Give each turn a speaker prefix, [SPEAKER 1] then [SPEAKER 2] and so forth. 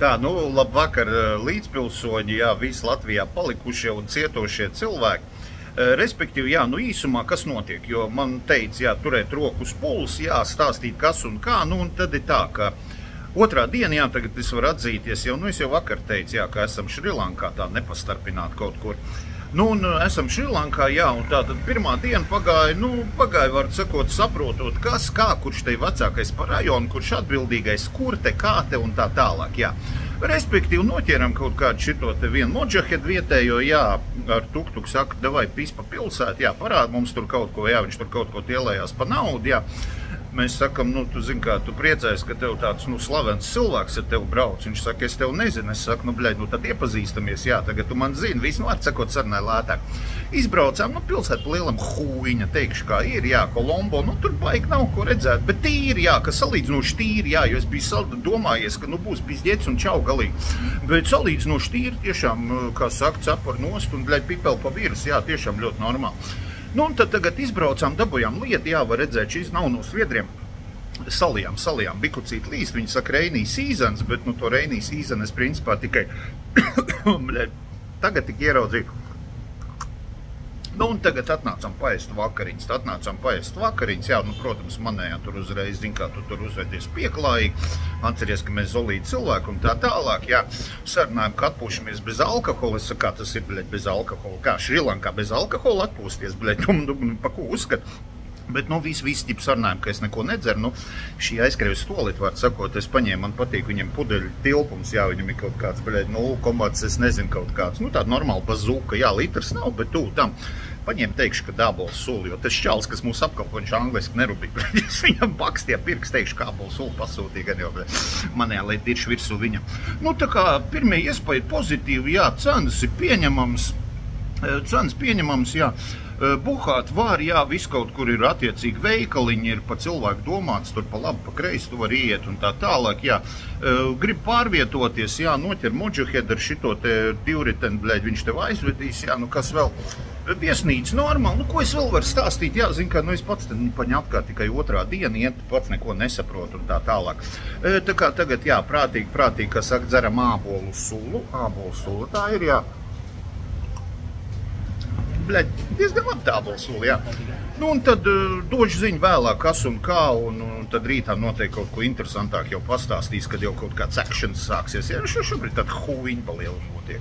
[SPEAKER 1] Tā, nu, labvakar līdzpilsoņi, jā, visi Latvijā palikušie un cietošie cilvēki. Respektīvi, jā, nu īsumā, kas notiek, jo man teica, jā, turēt roku uz pulsu, jā, stāstīt kas un kā, nu, un tad ir tā, ka otrā diena, jā, tagad es varu atzīties, jau, nu, es jau vakar teicu, jā, ka esam Šrilankā tā nepastarpināt kaut kur. Nu, un esam Šrilankā, jā, un tā tad pirmā diena pagāja, var sakot, saprotot, kas, kā, kurš te vecākais par rajonu, kurš atbildīgais, kur te, kā te un tā tālāk, jā. Respektīvi, noķēram kaut kādu šito te vienu modžahedu vietējo, jā, ar tuktuk saka, davai pis pa pilsētu, jā, parāda mums tur kaut ko, jā, viņš tur kaut ko tielējās pa naudu, jā. Mēs sakam, nu, tu zini kā, tu priecājies, ka tev tāds, nu, slavens cilvēks ar tevi brauc. Viņš saka, es tev nezinu. Es saku, nu, bļaļ, nu, tad iepazīstamies, jā, tagad tu man zini, visu, nu, var sakot, sarunai lētāk. Izbraucām, nu, pilsēt pa lielam huīņa, teikšu, kā ir, jā, Kolombo, nu, tur baigi nav ko redzēt, bet tīri, jā, ka salīdzinoši tīri, jā, jo es biju domājies, ka, nu, būs pizdiets un čau galīgi. Bet salīdzinoši tīri, tiešām, kā saka, cepar nost un, bļaļ, pipeli pa virs, jā, tiešām ļoti normāli. Nu, un tad tagad izbraucām, dabujām lietu, jā, var redzēt, šis nav no Sviedriem. Salijām, bikucīt līst, viņi saka rainy seasons, bet, nu, to rainy season es principā tikai tagad tik ieraudzīju. Nu, un tagad atnācām paēst vakariņas, jā, nu, protams, manējā tur uzreiz, zin kā, tu tur uzvedies pieklājīgi, atceries, ka mēs zolīti cilvēki un tā tālāk, jā, sarunājam, ka atpūšamies bez alkohola, es saku, kā tas ir, bļaļ, bez alkohola, kā Šrilankā bez alkohola atpūsties, bļaļ, pa ko uzskat. Bet, nu, visi ķip sarunājam, ka es neko nedzeru, nu, šī aizkrējas tolīt, var sakot, es paņēmu, man patīk viņam pudeļu tilpums, jā, viņam ir kaut kāds, bļaļ, 0, es nezinu, kaut kāds, nu, tāda normāla bazūka, jā, litrs nav, bet tu tam paņēmu, teikšu, ka dābols suli, jo tas šķāls, kas mūs apkalpo, viņš angliski nerūpīgi, bļaļ, es viņam bakstie pirks, teikšu, kā abols suli pasūtīja, gan jau, bļaļ, manējā, lai dirši virsū viņam. Nu, tā kā pirmie iespēja pozitīvi, jā, cenas ir pieņemams, jā. Buhāt var, jā, viss kaut kur ir attiecīgi veikaliņi, ir pa cilvēku domāts, tur pa labi, pa kreisi tu var iet un tā tālāk, jā. Grib pārvietoties, jā, noķer modžahedu ar šito te divriteni, bļaļ, viņš tev aizvedīs, jā, nu kas vēl. Viesnīca normāli, nu ko es vēl varu stāstīt, jā, zin kā, nu es pats te paņem apkārt tikai otrā diena, iet, pats neko nesaprotu un tā tālāk. Tā kā tagad, jā, prātīgi, kā saka, dzeram ābolu sulu, tā ir, jā. Bļaļ, diezgan labi tābola sula, jā. Nu, un tad došu ziņu vēlāk, kas un kā, un tad rītā noteikti kaut ko interesantāk jau pastāstīs, kad jau kaut kāds actions sāksies. Jā, šobrīd tad huīņa pa lielu notiek.